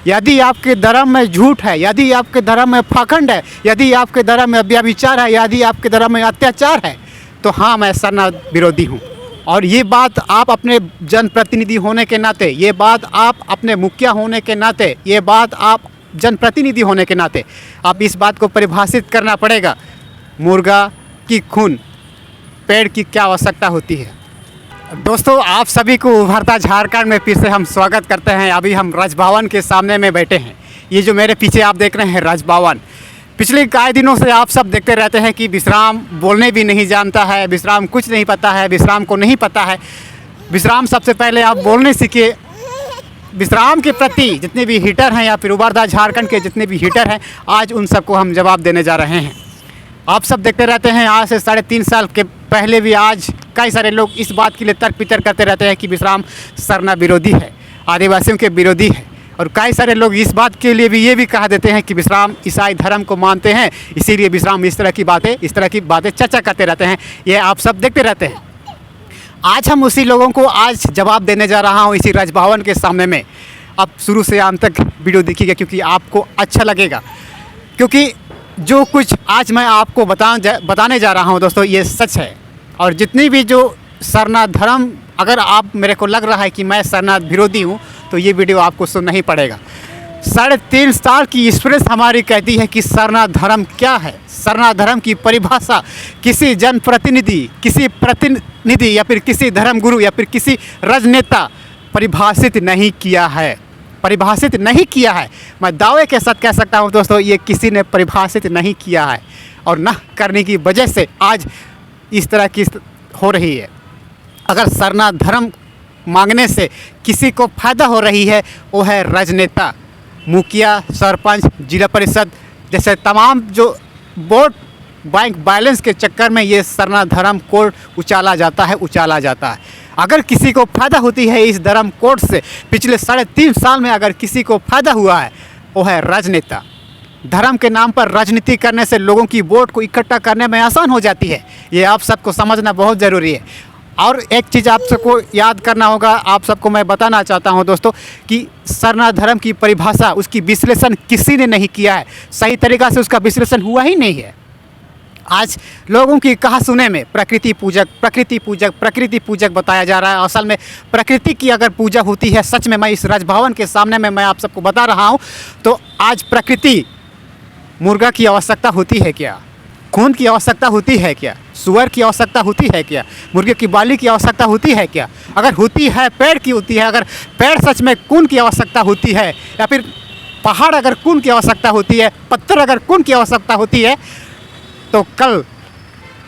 यदि आपके धर्म में झूठ है, यदि आपके धर्म में पाखंड है, यदि आपके धर्म में व्यभिचार है, यदि आपके धर्म में अत्याचार है, तो हाँ, मैं सरनाथ विरोधी हूँ। और ये बात आप अपने जनप्रतिनिधि होने के नाते, ये बात आप अपने मुखिया होने के नाते, ये बात आप जनप्रतिनिधि होने के नाते आप इस बात को परिभाषित करना पड़ेगा, मुर्गा की खून पेड़ की क्या आवश्यकता होती है। दोस्तों, आप सभी को उभरता झारखंड में फिर से हम स्वागत करते हैं। अभी हम राजभवन के सामने में बैठे हैं। ये जो मेरे पीछे आप देख रहे हैं राजभवन, पिछले कई दिनों से आप सब देखते रहते हैं कि विश्राम बोलने भी नहीं जानता है, विश्राम कुछ नहीं पता है, विश्राम को नहीं पता है। विश्राम सबसे पहले आप बोलने सीखिए। विश्राम के प्रति जितने भी हीटर हैं या फिर उभरता झारखंड के जितने भी हीटर हैं, आज उन सबको हम जवाब देने जा रहे हैं। आप सब देखते रहते हैं, आज से 3.5 साल के पहले भी आज कई सारे लोग इस बात के लिए तर्क वितर्क करते रहते हैं कि विश्राम सरना विरोधी है, आदिवासियों के विरोधी है। और कई सारे लोग इस बात के लिए भी ये भी कह देते हैं कि विश्राम ईसाई धर्म को मानते हैं, इसीलिए विश्राम इस तरह की बातें चर्चा करते रहते हैं। ये आप सब देखते रहते हैं। आज हम उसी लोगों को आज जवाब देने जा रहा हूँ इसी राजभवन के सामने में। आप शुरू से अंत तक वीडियो देखिएगा क्योंकि आपको अच्छा लगेगा, क्योंकि जो कुछ आज मैं आपको बताने जा रहा हूँ दोस्तों, ये सच है। और जितनी भी जो सरनाथ धर्म, अगर आप मेरे को लग रहा है कि मैं सरनाथ विरोधी हूँ, तो ये वीडियो आपको सुनना ही पड़ेगा। 3.5 साल की एक्सपीरियंस हमारी कहती है कि सरनाथ धर्म क्या है। सरनाथ धर्म की परिभाषा किसी प्रतिनिधि या फिर किसी धर्मगुरु या फिर किसी राजनेता परिभाषित नहीं किया है। मैं दावे के साथ कह सकता हूँ दोस्तों, ये किसी ने परिभाषित नहीं किया है, और न करने की वजह से आज इस तरह की हो रही है। अगर सरनाथ धर्म मांगने से किसी को फ़ायदा हो रही है, वो है राजनेता, मुखिया, सरपंच, जिला परिषद जैसे तमाम जो वोट बैंक बैलेंस के चक्कर में ये सरनाथ धर्म कोड उछाला जाता है। अगर किसी को फ़ायदा होती है इस धर्म कोड से, पिछले 3.5 साल में अगर किसी को फ़ायदा हुआ है, वो है राजनेता। धर्म के नाम पर राजनीति करने से लोगों की वोट को इकट्ठा करने में आसान हो जाती है। ये आप सबको समझना बहुत ज़रूरी है। और एक चीज़ आप सबको याद करना होगा, आप सबको मैं बताना चाहता हूं दोस्तों कि सरनाथ धर्म की परिभाषा, उसकी विश्लेषण किसी ने नहीं किया है। सही तरीक़ा से उसका विश्लेषण हुआ ही नहीं है। आज लोगों की कहा सुने में प्रकृति पूजक बताया जा रहा है। असल में प्रकृति की अगर पूजा होती है, सच में मैं इस राजभवन के सामने में मैं आप सबको बता रहा हूँ, तो आज प्रकृति मुर्गा की आवश्यकता होती है क्या? खून की आवश्यकता होती है क्या? सुअर की आवश्यकता होती है क्या? मुर्गे की बाली की आवश्यकता होती है क्या? अगर होती है, पेड़ की होती है। अगर पेड़ सच में खून की आवश्यकता होती है, या फिर पहाड़ अगर खून की आवश्यकता होती है, पत्थर अगर खून की आवश्यकता होती है, तो कल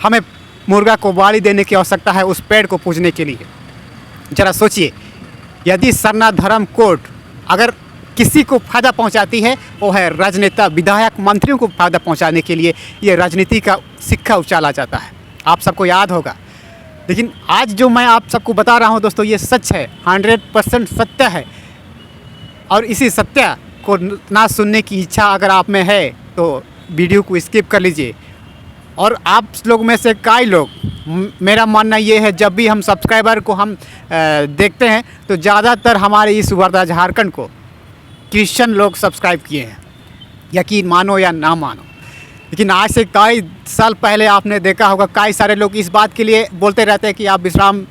हमें मुर्गा को बाली देने की आवश्यकता है उस पेड़ को पूजने के लिए। ज़रा सोचिए, यदि सरनाथ धर्म कोड अगर किसी को फ़ायदा पहुंचाती है, वो है राजनेता, विधायक, मंत्रियों को फ़ायदा पहुंचाने के लिए ये राजनीति का सिक्का उछाला जाता है। आप सबको याद होगा। लेकिन आज जो मैं आप सबको बता रहा हूं दोस्तों, ये सच है, 100% सत्य है। और इसी सत्य को ना सुनने की इच्छा अगर आप में है तो वीडियो को स्किप कर लीजिए। और आप लोग में से कई लोग, मेरा मानना ये है, जब भी हम सब्सक्राइबर को हम देखते हैं तो ज़्यादातर हमारे इस उभरता झारखंड को क्रिश्चियन लोग सब्सक्राइब किए हैं, यकीन मानो या ना मानो। लेकिन आज से कई साल पहले आपने देखा होगा, कई सारे लोग इस बात के लिए बोलते रहते हैं कि आप विश्राम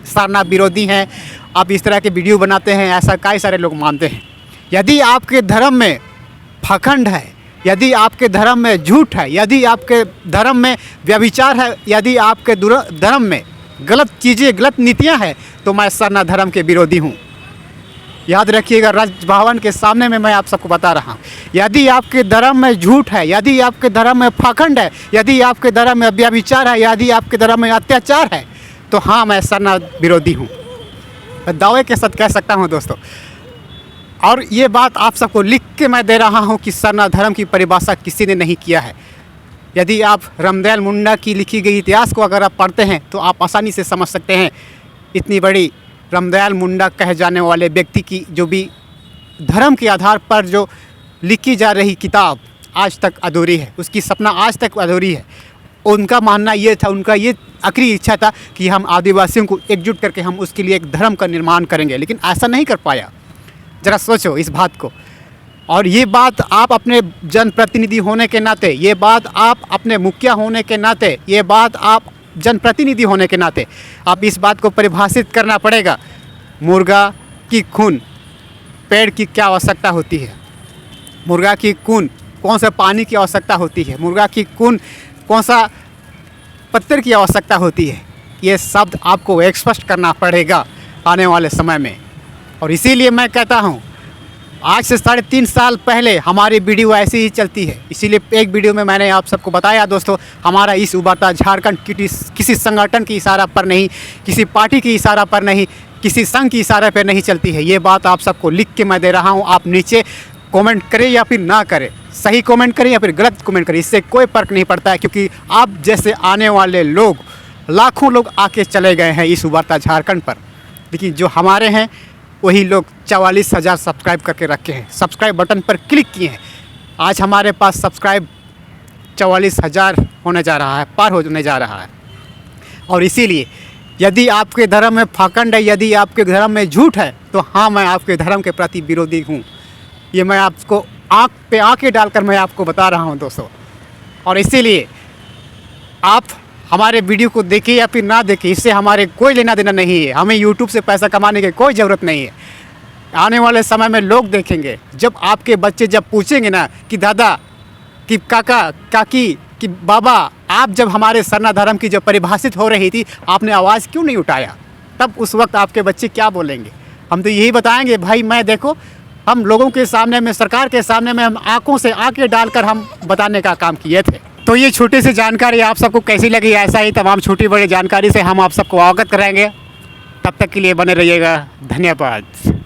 सरना विरोधी हैं, आप इस तरह के वीडियो बनाते हैं, ऐसा कई सारे लोग मानते हैं। यदि आपके धर्म में पाखंड है, यदि आपके धर्म में झूठ है, यदि आपके धर्म में व्यभिचार है, यदि आपके धर्म में गलत चीज़ें, गलत नीतियाँ हैं, तो मैं सरना धर्म के विरोधी हूँ। याद रखिएगा, राजभवन के सामने में मैं आप सबको बता रहा हूँ, यदि आपके धर्म में झूठ है, यदि आपके धर्म में पाखंड है, यदि आपके धर्म में व्यभिचार है, यदि आपके धर्म में अत्याचार है, तो हाँ, मैं सरनाथ विरोधी हूँ। मैं दावे के साथ कह सकता हूँ दोस्तों। और ये बात आप सबको लिख के मैं दे रहा हूँ कि सरनाथ धर्म की परिभाषा किसी ने नहीं किया है। यदि आप रामदयाल मुंडा की लिखी गई इतिहास को अगर आप पढ़ते हैं तो आप आसानी से समझ सकते हैं, इतनी बड़ी रामदयाल मुंडा कहे जाने वाले व्यक्ति की जो भी धर्म के आधार पर जो लिखी जा रही किताब आज तक अधूरी है, उसकी सपना आज तक अधूरी है। उनका मानना ये था, उनका ये आखिरी इच्छा था कि हम आदिवासियों को एकजुट करके हम उसके लिए एक धर्म का निर्माण करेंगे, लेकिन ऐसा नहीं कर पाया। ज़रा सोचो इस बात को। और ये बात आप अपने जनप्रतिनिधि होने के नाते, ये बात आप अपने मुखिया होने के नाते, ये बात आप जनप्रतिनिधि होने के नाते आप इस बात को परिभाषित करना पड़ेगा। मुर्गा की खून पेड़ की क्या आवश्यकता होती है, मुर्गा की खून कौन सा पानी की आवश्यकता होती है, मुर्गा की खून कौन सा पत्थर की आवश्यकता होती है, ये शब्द आपको स्पष्ट करना पड़ेगा आने वाले समय में। और इसीलिए मैं कहता हूँ, आज से 3.5 साल पहले हमारी वीडियो ऐसी ही चलती है। इसीलिए एक वीडियो में मैंने आप सबको बताया दोस्तों, हमारा इस उभरता झारखंड किसी संगठन की इशारा पर नहीं, किसी पार्टी की इशारा पर नहीं, किसी संघ की इशारे पर नहीं चलती है। ये बात आप सबको लिख के मैं दे रहा हूँ। आप नीचे कमेंट करें या फिर ना करें, सही कमेंट करें या फिर गलत कमेंट करें, इससे कोई फ़र्क नहीं पड़ता है, क्योंकि आप जैसे आने वाले लोग, लाखों लोग आके चले गए हैं इस उभरता झारखंड पर, लेकिन जो हमारे हैं वही लोग 44,000 सब्सक्राइब करके रखे हैं, सब्सक्राइब बटन पर क्लिक किए हैं। आज हमारे पास सब्सक्राइब 44,000 होने जा रहा है, पार होने जा रहा है। और इसीलिए यदि आपके धर्म में फाकंड है, यदि आपके धर्म में झूठ है, तो हाँ, मैं आपके धर्म के प्रति विरोधी हूँ। ये मैं आपको आँख पे आँखें डालकर मैं आपको बता रहा हूँ दोस्तों। और इसीलिए आप हमारे वीडियो को देखें या फिर ना देखें, इससे हमारे कोई लेना देना नहीं है। हमें यूट्यूब से पैसा कमाने की कोई ज़रूरत नहीं है। आने वाले समय में लोग देखेंगे, जब आपके बच्चे जब पूछेंगे ना कि दादा, कि काका, काकी, कि बाबा, आप जब हमारे सरना धर्म की जब परिभाषित हो रही थी, आपने आवाज़ क्यों नहीं उठाया, तब उस वक्त आपके बच्चे क्या बोलेंगे? हम तो यही बताएंगे, भाई मैं देखो, हम लोगों के सामने में, सरकार के सामने में हम आंखों से आंखें डालकर हम बताने का काम किए थे। तो ये छोटी सी जानकारी आप सबको कैसी लगी? ऐसा ही तमाम छोटी बड़ी जानकारी से हम आप सबको अवगत कराएंगे। तब तक के लिए बने रहिएगा। धन्यवाद।